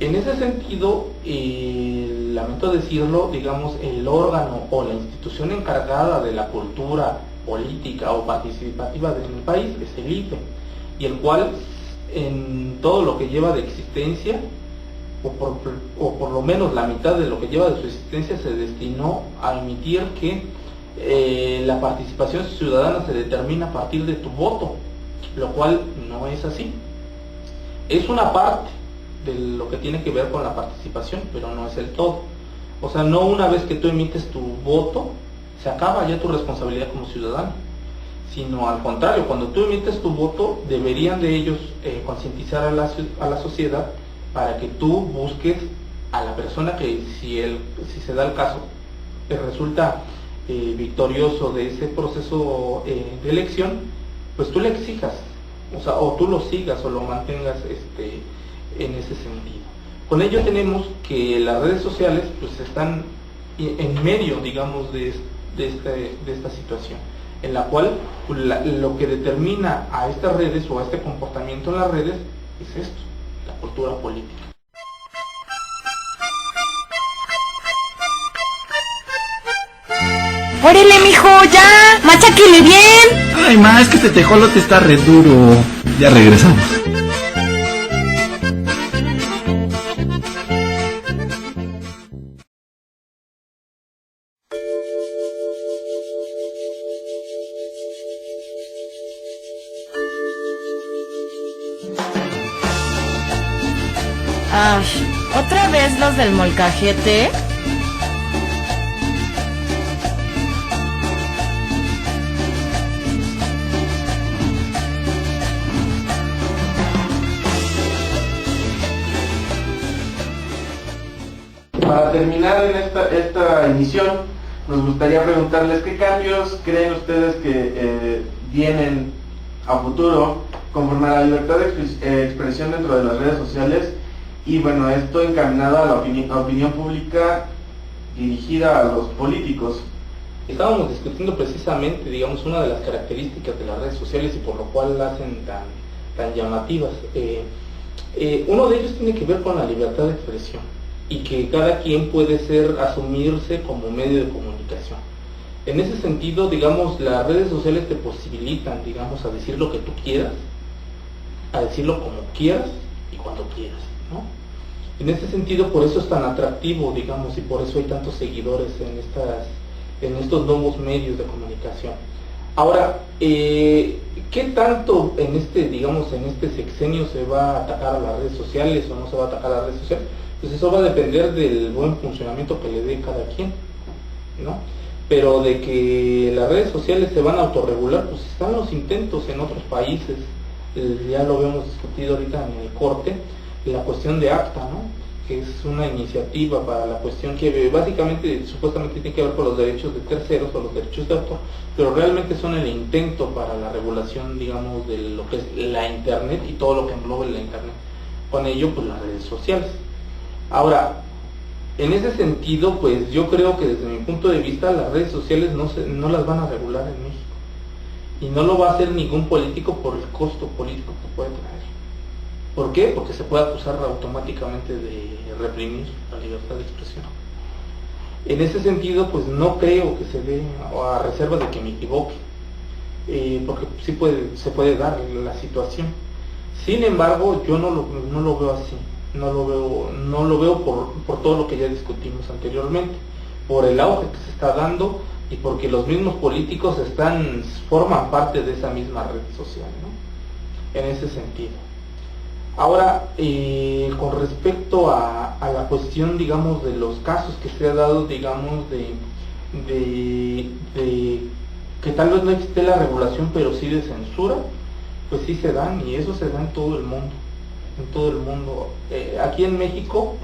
En ese sentido, lamento decirlo, digamos, el órgano o la institución encargada de la cultura política o participativa del país es el IFE, y el cual en todo lo que lleva de existencia, o por lo menos la mitad de lo que lleva de su existencia, se destinó a emitir que la participación ciudadana se determina a partir de tu voto, lo cual no es así. Es una parte de lo que tiene que ver con la participación, pero no es el todo. O sea, no una vez que tú emites tu voto, se acaba ya tu responsabilidad como ciudadano, sino al contrario, cuando tú emites tu voto, deberían de ellos concientizar a la sociedad para que tú busques a la persona que, si se da el caso, resulta victorioso de ese proceso de elección, pues tú le exijas, o sea, o tú lo sigas o lo mantengas en ese sentido. Con ello tenemos que las redes sociales pues están en medio, digamos, de esta situación, en la cual lo que determina a estas redes o a este comportamiento en las redes es esto, la cultura política. ¡Órale, mijo, ya! ¡Macháquele bien! Ay, ma, es que este tejolote está re duro. Ya regresamos. Ah, ¿otra vez los del molcajete? Para terminar en esta emisión, nos gustaría preguntarles qué cambios creen ustedes que vienen a futuro conforme a la libertad de expresión dentro de las redes sociales, y bueno, esto encaminado a la opinión pública dirigida a los políticos. Estábamos discutiendo precisamente, digamos, una de las características de las redes sociales y por lo cual las hacen tan llamativas. Uno de ellos tiene que ver con la libertad de expresión y que cada quien puede asumirse como medio de comunicación. En ese sentido, digamos, las redes sociales te posibilitan, digamos, a decir lo que tú quieras, a decirlo como quieras y cuando quieras, ¿no? En ese sentido, por eso es tan atractivo, digamos, y por eso hay tantos seguidores en estos nuevos medios de comunicación. Ahora, ¿qué tanto en este sexenio se va a atacar a las redes sociales o no se va a atacar a las redes sociales? Pues eso va a depender del buen funcionamiento que le dé cada quien, ¿no? Pero de que las redes sociales se van a autorregular, pues están los intentos en otros países. Ya lo habíamos discutido ahorita en el corte, la cuestión de ACTA, ¿no? Que es una iniciativa para la cuestión que básicamente, supuestamente tiene que ver con los derechos de terceros o los derechos de autor, pero realmente son el intento para la regulación, digamos, de lo que es la Internet y todo lo que engloba la Internet. Con ello, pues las redes sociales. Ahora, en ese sentido, pues yo creo que desde mi punto de vista las redes sociales no las van a regular en México. Y no lo va a hacer ningún político por el costo político que puede traer. ¿Por qué? Porque se puede acusar automáticamente de reprimir la libertad de expresión. En ese sentido, pues no creo que se dé, a reserva de que me equivoque, porque sí se puede dar la situación. Sin embargo, yo no lo veo así. No lo veo por todo lo que ya discutimos anteriormente, por el auge que se está dando y porque los mismos políticos forman parte de esa misma red social, ¿no? En ese sentido. Ahora, con respecto a la cuestión, digamos, de los casos que se ha dado, digamos, de que tal vez no existe la regulación, pero sí de censura, pues sí se dan, y eso se da en todo el mundo. En todo el mundo. Aquí en México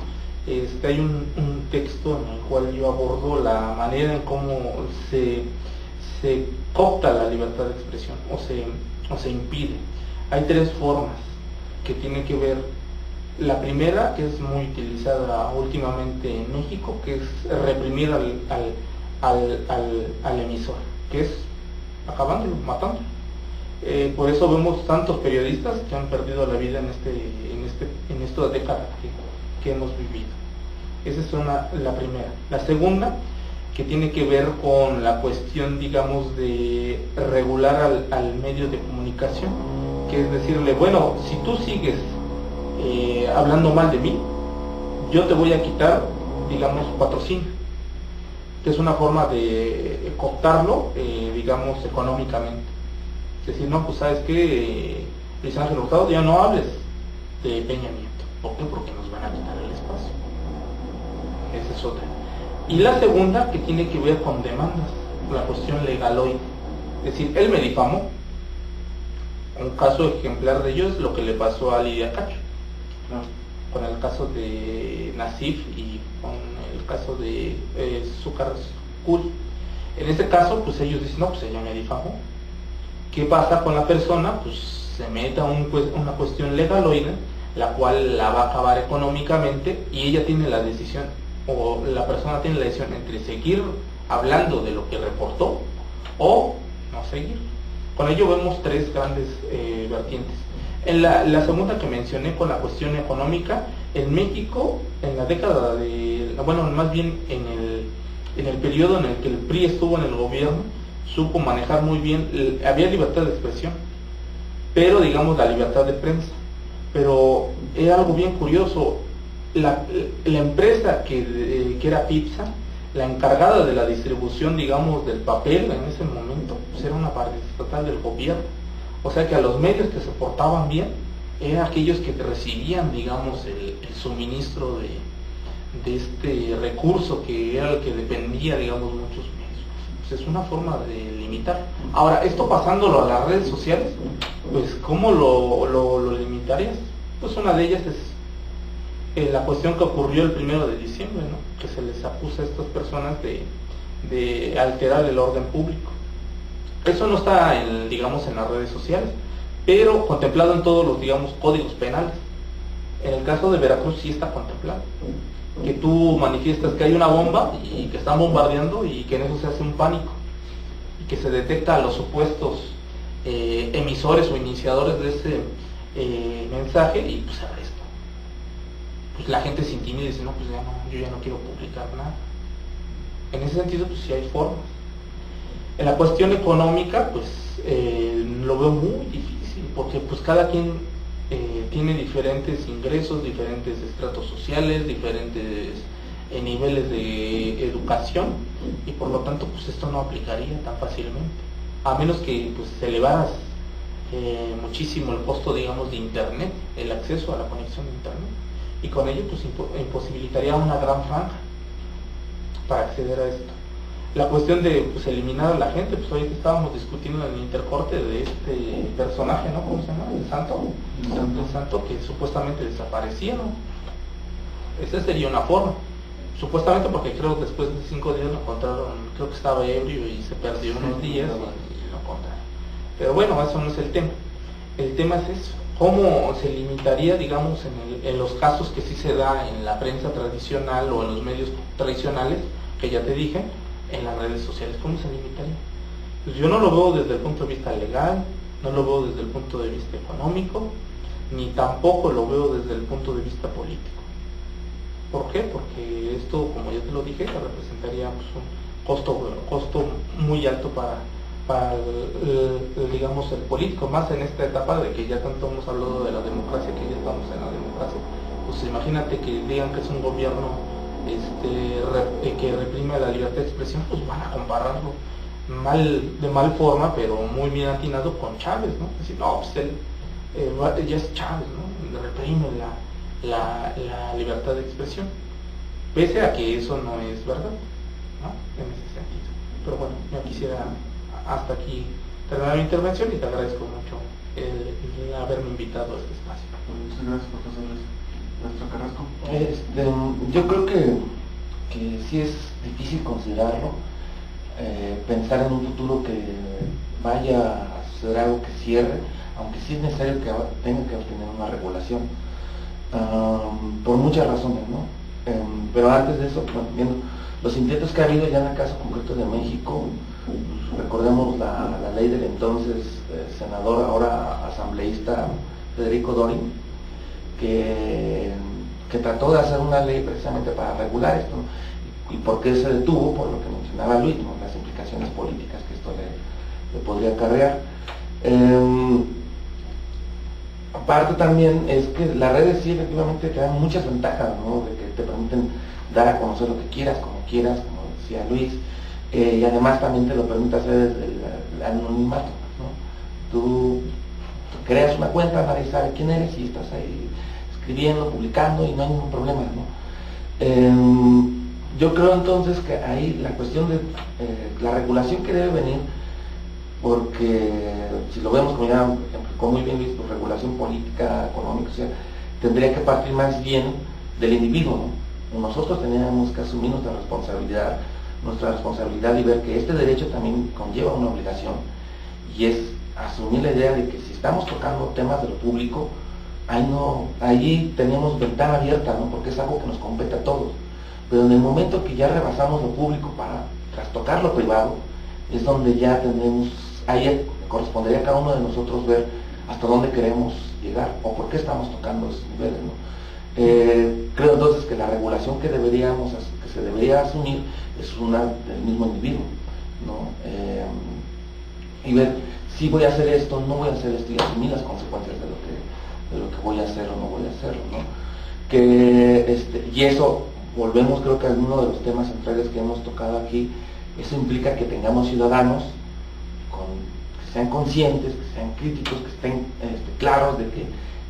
hay un texto en el cual yo abordo la manera en cómo se coopta la libertad de expresión o se impide. Hay tres formas que tienen que ver. La primera, que es muy utilizada últimamente en México, que es reprimir al emisor, que es acabándolo, matándolo. Por eso vemos tantos periodistas que han perdido la vida en esta década que hemos vivido. Esa es la primera. La segunda, que tiene que ver con la cuestión, digamos, de regular al medio de comunicación, que es decirle, bueno, si tú sigues hablando mal de mí, yo te voy a quitar, digamos, patrocinio, que es una forma de cooptarlo, digamos, económicamente. Es decir, no, pues sabes que Luis Ángel Hurtado, ya no hables de Peña Nieto. ¿Por qué? Porque nos van a quitar el espacio. Esa es otra. Y la segunda, que tiene que ver con demandas, la cuestión legaloide. Es decir, él me difamó. Un caso ejemplar de ello es lo que le pasó a Lidia Cacho, ¿no? Con el caso de Nasif y con el caso de Zúcar Kul. En ese caso, pues ellos dicen, no, pues ella me difamó. ¿Qué pasa con la persona? Pues se mete a una cuestión legaloide, la cual la va a acabar económicamente, y ella tiene la decisión, o la persona tiene la decisión entre seguir hablando de lo que reportó o no seguir. Con ello vemos tres grandes vertientes. En la segunda que mencioné, con la cuestión económica, en México, en la década más bien en el periodo en el que el PRI estuvo en el gobierno, supo manejar muy bien, había libertad de expresión, pero digamos la libertad de prensa. Pero era algo bien curioso, la empresa que era Pipsa, la encargada de la distribución, digamos, del papel en ese momento, pues era una parte estatal del gobierno. O sea que a los medios que se portaban bien, eran aquellos que recibían, digamos, el suministro de este recurso que era el que dependía, digamos, muchos medios. Pues es una forma de limitar. Ahora, esto pasándolo a las redes sociales, pues ¿cómo lo limitarías? Pues una de ellas es la cuestión que ocurrió el 1 de diciembre, ¿no? Que se les acusa a estas personas de alterar el orden público. Eso no está, digamos, en las redes sociales, pero contemplado en todos los, digamos, códigos penales. En el caso de Veracruz sí está contemplado, que tú manifiestas que hay una bomba y que están bombardeando y que en eso se hace un pánico y que se detecta a los supuestos emisores o iniciadores de ese mensaje y pues se arresta. Pues la gente se intimida y dice, no, pues ya no, yo ya no quiero publicar nada. En ese sentido, pues sí hay formas. En la cuestión económica, pues lo veo muy difícil, porque pues cada quien tiene diferentes ingresos, diferentes estratos sociales, diferentes niveles de educación, y por lo tanto pues esto no aplicaría tan fácilmente, a menos que pues elevaras muchísimo el costo, digamos, de internet, el acceso a la conexión de internet, y con ello pues imposibilitaría una gran franja para acceder a esto. La cuestión de pues eliminar a la gente, pues ahorita estábamos discutiendo en el intercorte de este personaje, ¿no? ¿Cómo se llama? El santo que supuestamente desaparecía, ¿no? Esa sería una forma, supuestamente, porque creo que después de 5 días lo encontraron, creo que estaba ebrio y se perdió unos días y lo encontraron. Pero bueno, eso no es el tema. El tema es eso, cómo se limitaría, digamos, en los casos que sí se da en la prensa tradicional o en los medios tradicionales, que ya te dije, en las redes sociales, ¿cómo se limitaría? Pues yo no lo veo desde el punto de vista legal, no lo veo desde el punto de vista económico, ni tampoco lo veo desde el punto de vista político. ¿Por qué? Porque esto, como ya te lo dije, representaría pues, un costo muy alto para digamos, el político, más en esta etapa de que ya tanto hemos hablado de la democracia, que ya estamos en la democracia. Pues imagínate que digan que es un gobierno que reprime la libertad de expresión, pues van a compararlo de mal forma, pero muy bien atinado con Chávez, ¿no? Es decir, no, pues él ya es Chávez, ¿no? Reprime la libertad de expresión, pese a que eso no es verdad, ¿no? En ese sentido. Pero bueno, yo quisiera hasta aquí terminar mi intervención y te agradezco mucho el haberme invitado a este espacio. Muchas gracias, profesor. Nuestro Carrasco. Yo creo que sí es difícil considerarlo, pensar en un futuro que vaya a ser algo que cierre, aunque sí es necesario que tenga que obtener una regulación, por muchas razones, ¿no? Pero antes de eso, bueno, viendo los intentos que ha habido ya en el caso concreto de México, pues, recordemos la ley del entonces senador, ahora asambleísta Federico Dorin, que trató de hacer una ley precisamente para regular esto, ¿no? ¿Y por qué se detuvo? Por lo que mencionaba Luis, ¿no? Las implicaciones políticas que esto le podría acarrear. Aparte también es que las redes sí efectivamente te dan muchas ventajas, ¿no? De que te permiten dar a conocer lo que quieras, como decía Luis, y además también te lo permite hacer desde el anonimato, ¿no? Tú creas una cuenta, nadie sabe quién eres y estás ahí escribiendo, publicando y no hay ningún problema, ¿no? Yo creo entonces que ahí la cuestión de la regulación que debe venir, porque si lo vemos como ya explicó muy bien Luis, pues, regulación política, económica, o sea, tendría que partir más bien del individuo, ¿no? Nosotros teníamos que asumir nuestra responsabilidad y ver que este derecho también conlleva una obligación, y es asumir la idea de que si estamos tocando temas de lo público, ahí tenemos ventana abierta, ¿no? Porque es algo que nos compete a todos. Pero en el momento que ya rebasamos lo público para trastocar lo privado, es donde ya ahí correspondería a cada uno de nosotros ver hasta dónde queremos llegar o por qué estamos tocando esos niveles, ¿no? Creo entonces que la regulación que se debería asumir es una del mismo individuo, ¿no? Y ver si voy a hacer esto, no voy a hacer esto, y asumir las consecuencias de lo que voy a hacer o no voy a hacerlo, ¿no? Y eso, volvemos creo que a uno de los temas centrales que hemos tocado aquí. Eso implica que tengamos ciudadanos que sean conscientes, que sean críticos, que estén claros de que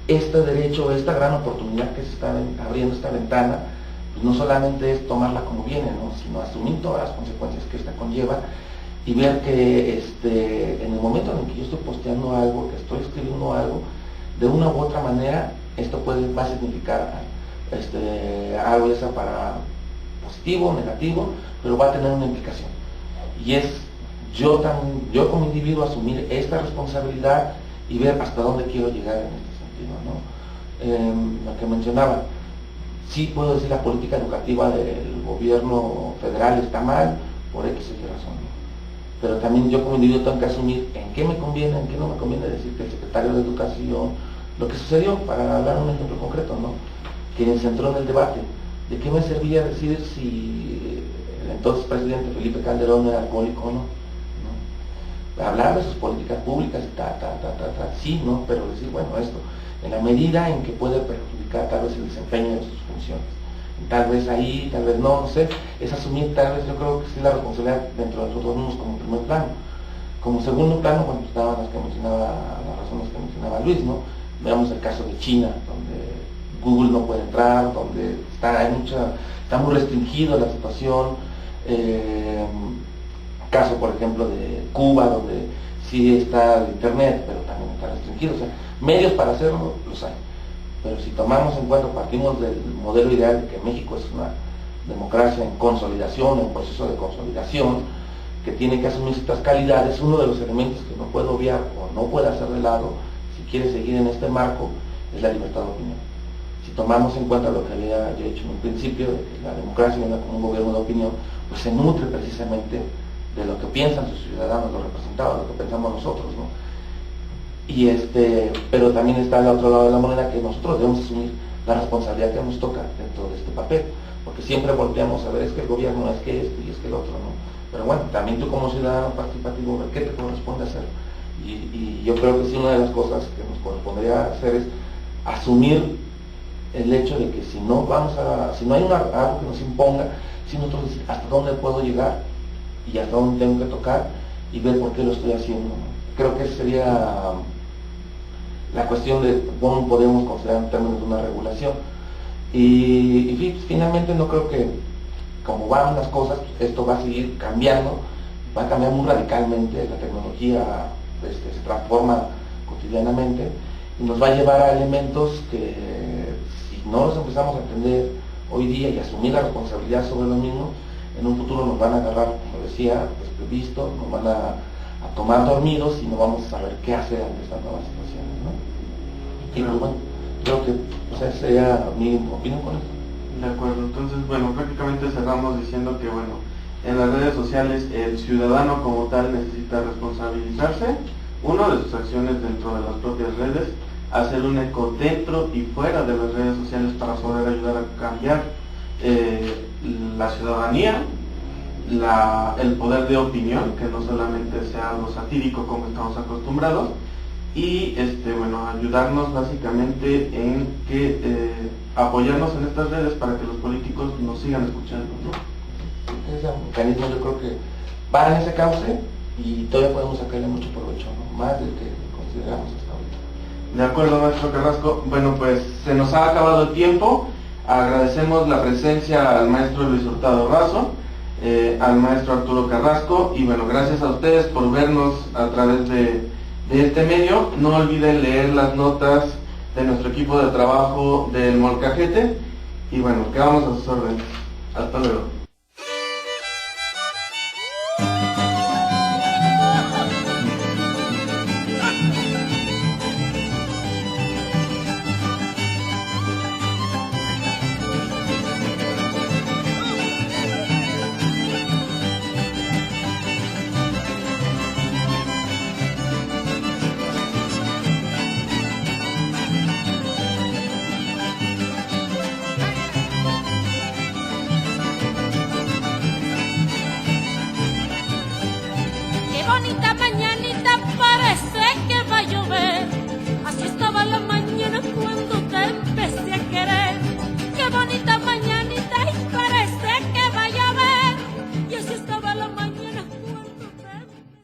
este derecho, esta gran oportunidad que se está abriendo, esta ventana, pues no solamente es tomarla como viene, ¿no? Sino asumir todas las consecuencias que esta conlleva, y ver que en el momento en el que yo estoy posteando algo, que estoy escribiendo algo, de una u otra manera, esto va a significar algo ya sea para positivo o negativo, pero va a tener una implicación. Y es yo como individuo asumir esta responsabilidad y ver hasta dónde quiero llegar en este sentido, ¿no? Lo que mencionaba, sí puedo decir la política educativa del gobierno federal está mal por X y razón, ¿no? Pero también yo como individuo tengo que asumir en qué me conviene, en qué no me conviene decir que el secretario de Educación, lo que sucedió, para dar un ejemplo concreto, ¿no? Quien se entró en el debate, ¿de qué me servía decir si el entonces presidente Felipe Calderón era alcohólico o no? Hablar de sus políticas públicas y sí, ¿no? Pero decir, bueno, esto, en la medida en que puede perjudicar tal vez el desempeño de sus funciones. Tal vez ahí, tal vez no sé, es asumir tal vez, yo creo que sí, la responsabilidad dentro de nosotros mismos como primer plano. Como segundo plano, bueno, pues estaban las razones que mencionaba Luis, ¿no? Veamos el caso de China, donde Google no puede entrar, donde está muy restringido la situación. Caso, por ejemplo, de Cuba, donde sí está el internet, pero también está restringido. O sea, medios para hacerlo los hay. Pero si tomamos en cuenta, partimos del modelo ideal de que México es una democracia en consolidación, en proceso de consolidación, que tiene que asumir ciertas calidades, uno de los elementos que no puede obviar o no puede hacer de lado, si quiere seguir en este marco, es la libertad de opinión. Si tomamos en cuenta lo que había yo dicho en un principio, de que la democracia viene como un gobierno de opinión, pues se nutre precisamente de lo que piensan sus ciudadanos, los representados, lo que pensamos nosotros, ¿no? Pero también está al otro lado de la moneda, que nosotros debemos asumir la responsabilidad que nos toca dentro de este papel, porque siempre volteamos a ver, es que el gobierno, es que esto y es que el otro, ¿no? Pero bueno, también tú como ciudadano participativo, ¿qué te corresponde hacer? Y yo creo que sí, una de las cosas que nos correspondería hacer es asumir el hecho de que si no hay algo que nos imponga, si nosotros decir hasta dónde puedo llegar y hasta dónde tengo que tocar y ver por qué lo estoy haciendo, ¿no? Creo que esa sería la cuestión de cómo podemos considerar en términos de una regulación. Y finalmente no creo que, como van las cosas, esto va a seguir cambiando, va a cambiar muy radicalmente, la tecnología se transforma cotidianamente y nos va a llevar a elementos que, si no los empezamos a entender hoy día y asumir la responsabilidad sobre lo mismo, en un futuro nos van a agarrar, como decía, desprevistos, nos van a tomar dormidos y no vamos a saber qué hacer ante estas nuevas situaciones, ¿no? Y pues bueno, creo que esa sería mi opinión con esto. De acuerdo, entonces bueno, prácticamente cerramos diciendo que bueno, en las redes sociales el ciudadano como tal necesita responsabilizarse, uno de sus acciones dentro de las propias redes, hacer un eco dentro y fuera de las redes sociales para poder ayudar a cambiar la ciudadanía, el poder de opinión, que no solamente sea algo satírico como estamos acostumbrados, y bueno, ayudarnos básicamente en que apoyarnos en estas redes para que los políticos nos sigan escuchando, ¿no? Ese mecanismo yo creo que va en ese cauce y todavía podemos sacarle mucho provecho, ¿no? Más del que consideramos hasta ahorita. De acuerdo, maestro Carrasco. Bueno, pues se nos ha acabado el tiempo. Agradecemos la presencia al maestro Luis Hurtado Razo, al maestro Arturo Carrasco, y bueno, gracias a ustedes por vernos a través de este medio. No olviden leer las notas de nuestro equipo de trabajo del Molcajete, y bueno, quedamos a sus órdenes. Hasta luego.